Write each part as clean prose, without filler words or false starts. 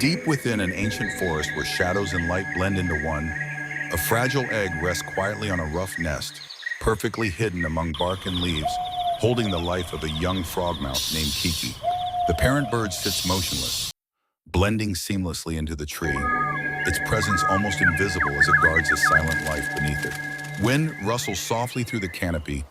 Deep within an ancient forest where shadows and light blend into one, a fragile egg rests quietly on a rough nest, perfectly hidden among bark and leaves, holding the life of a young frogmouth named Kiki. The parent bird sits motionless, blending seamlessly into the tree, its presence almost invisible as it guards a silent life beneath it. Wind rustles softly through the canopy,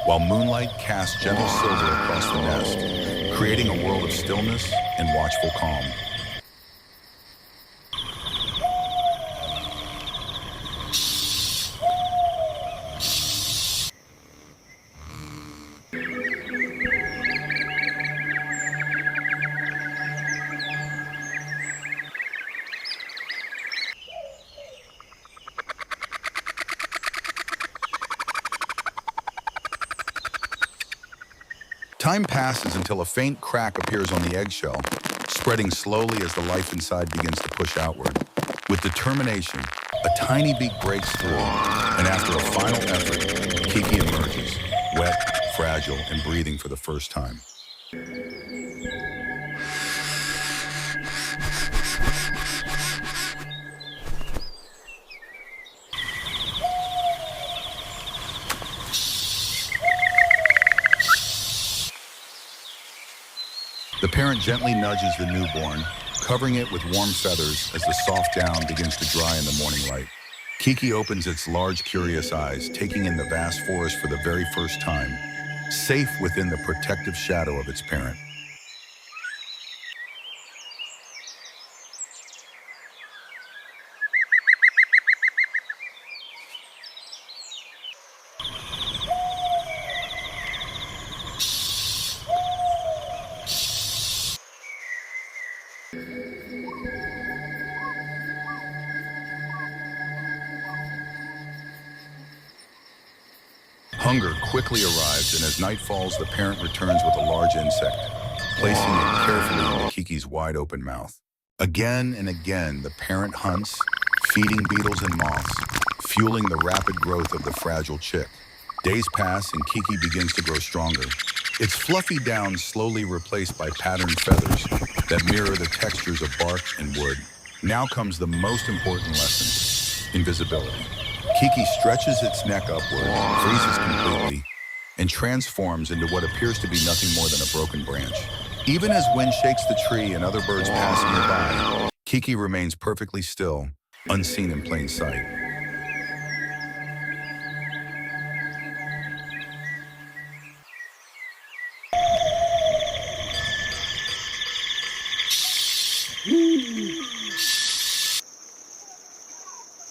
while moonlight casts gentle silver across the nest, creating a world of stillness and watchful calm. Time passes until a faint crack appears on the eggshell, spreading slowly as the life inside begins to push outward. With determination, a tiny beak breaks through, and after a final effort, Kiki emerges, wet, fragile, and breathing for the first time. The parent gently nudges the newborn, covering it with warm feathers as the soft down begins to dry in the morning light. Kiki opens its large, curious eyes, taking in the vast forest for the very first time, safe within the protective shadow of its parent. Hunger quickly arrives, and as night falls, the parent returns with a large insect, placing it carefully into Kiki's wide-open mouth. Again and again, the parent hunts, feeding beetles and moths, fueling the rapid growth of the fragile chick. Days pass, and Kiki begins to grow stronger, its fluffy down slowly replaced by patterned feathers that mirror the textures of bark and wood. Now comes the most important lesson: invisibility. Kiki stretches its neck upward, freezes completely, and transforms into what appears to be nothing more than a broken branch. Even as wind shakes the tree and other birds pass nearby, Kiki remains perfectly still, unseen in plain sight.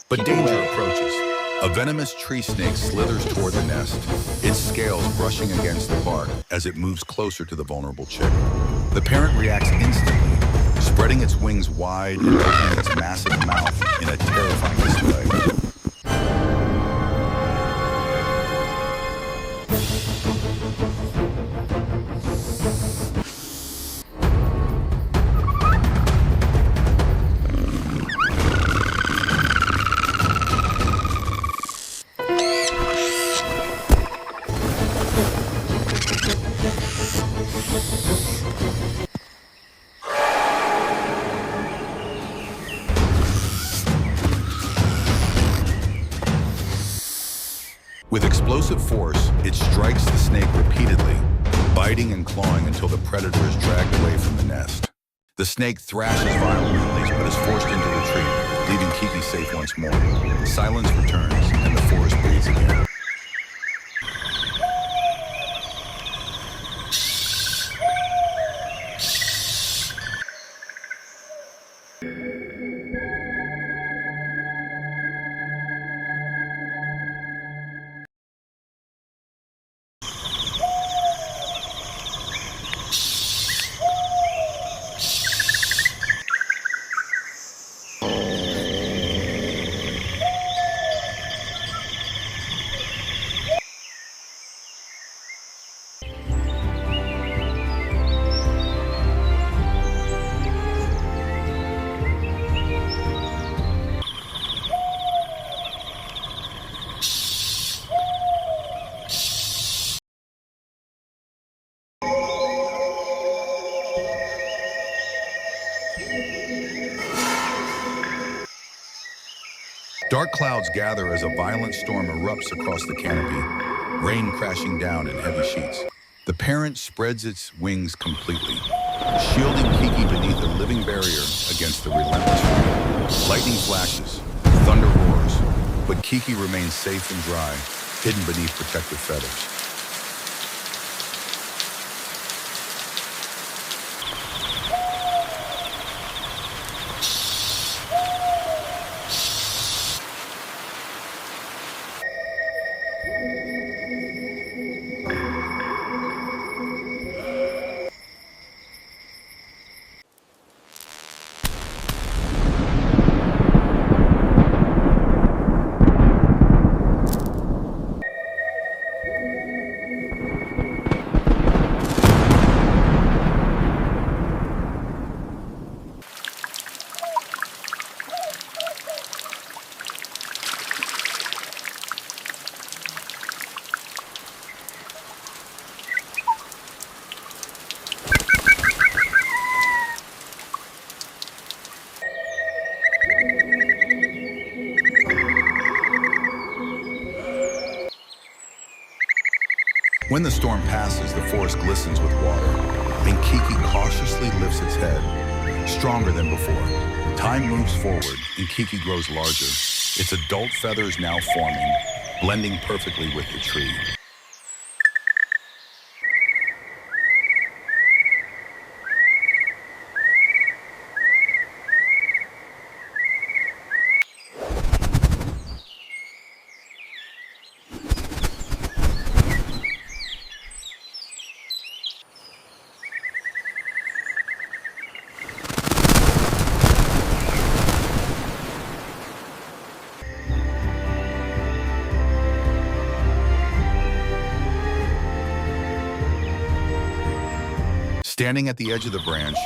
But danger approaches. A venomous tree snake slithers toward the nest, its scales brushing against the bark as it moves closer to the vulnerable chick. The parent reacts instantly, spreading its wings wide and opening its massive mouth in a terrifying display. With explosive force, it strikes the snake repeatedly, biting and clawing until the predator is dragged away from the nest. The snake thrashes violently but is forced into retreat, leaving Kiki safe once more. Silence returns, and the forest breathes again. Dark clouds gather as a violent storm erupts across the canopy, rain crashing down in heavy sheets. The parent spreads its wings completely, shielding Kiki beneath a living barrier against the relentless rain. Lightning flashes, thunder roars, but Kiki remains safe and dry, hidden beneath protective feathers. When the storm passes, the forest glistens with water, and Kiki cautiously lifts its head, stronger than before. Time moves forward, and Kiki grows larger, its adult feathers now forming, blending perfectly with the tree. Standing at the edge of the branch,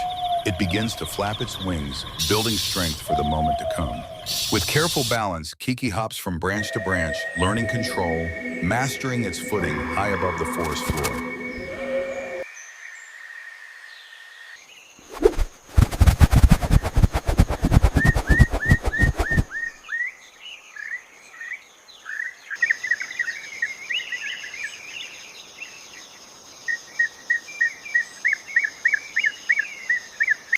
it begins to flap its wings, building strength for the moment to come. With careful balance, Kiki hops from branch to branch, learning control, mastering its footing high above the forest floor.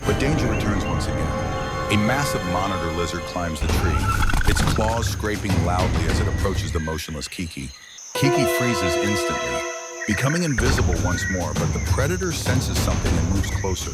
But danger returns once again. A massive monitor lizard climbs the tree, its claws scraping loudly as it approaches the motionless Kiki. Kiki freezes instantly, becoming invisible once more, but the predator senses something and moves closer.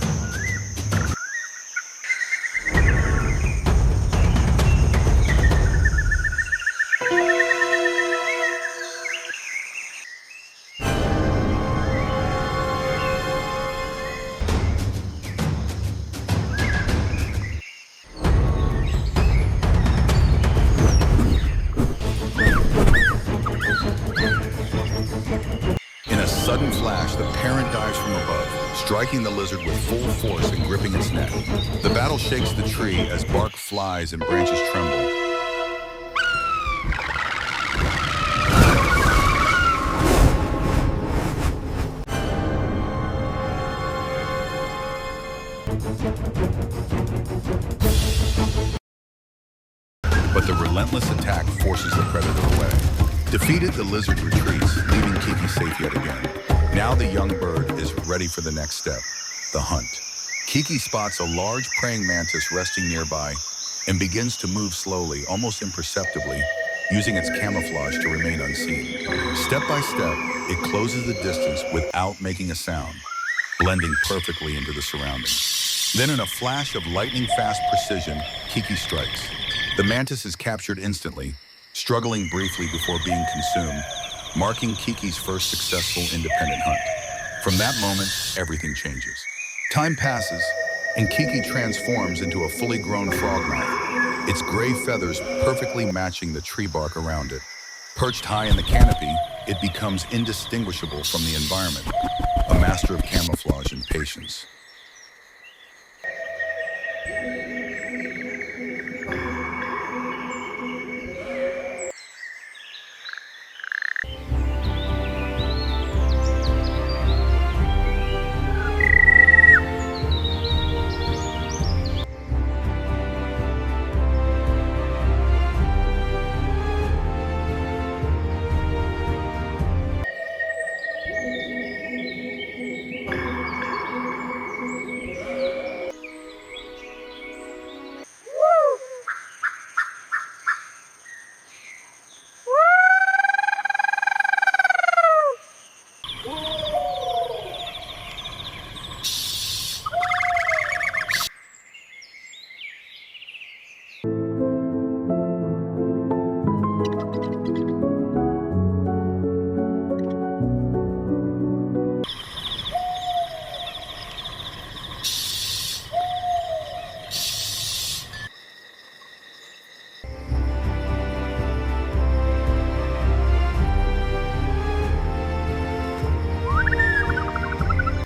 Sudden flash, the parent dives from above, striking the lizard with full force and gripping its neck. The battle shakes the tree as bark flies and branches tremble. But the relentless attack forces the predator away. Defeated, the lizard retreats, leaving Kiki safe yet again. Now the young bird is ready for the next step, the hunt. Kiki spots a large praying mantis resting nearby and begins to move slowly, almost imperceptibly, using its camouflage to remain unseen. Step by step, it closes the distance without making a sound, blending perfectly into the surroundings. Then in a flash of lightning-fast precision, Kiki strikes. The mantis is captured instantly, struggling briefly before being consumed, marking Kiki's first successful independent hunt. From that moment, everything changes. Time passes, and Kiki transforms into a fully grown frogmouth, its gray feathers perfectly matching the tree bark around it. Perched high in the canopy, it becomes indistinguishable from the environment, a master of camouflage and patience.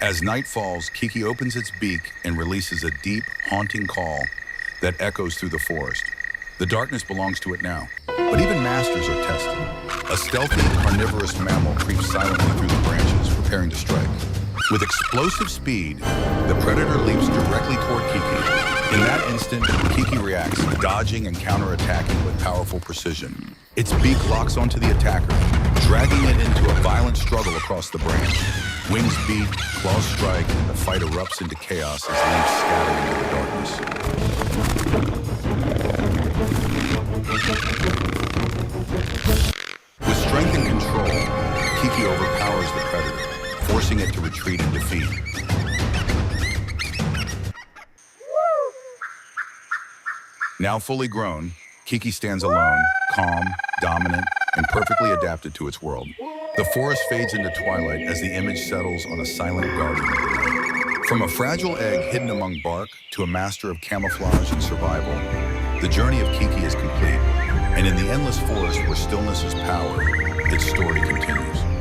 As night falls, Kiki opens its beak and releases a deep, haunting call that echoes through the forest. The darkness belongs to it now, but even masters are tested. A stealthy, carnivorous mammal creeps silently through the branches, preparing to strike. With explosive speed, the predator leaps directly toward Kiki. In that instant, Kiki reacts, dodging and counterattacking with powerful precision. Its beak locks onto the attacker, dragging it into a violent struggle across the branch. Wings beat, claws strike, and the fight erupts into chaos as leaves scatter into the darkness. With strength and control, Kiki overpowers the predator, forcing it to retreat in defeat. Now fully grown, Kiki stands alone, calm, dominant, and perfectly adapted to its world. The forest fades into twilight as the image settles on a silent guardian of the night. From a fragile egg hidden among bark to a master of camouflage and survival, the journey of Kiki is complete. And in the endless forest where stillness is power, its story continues.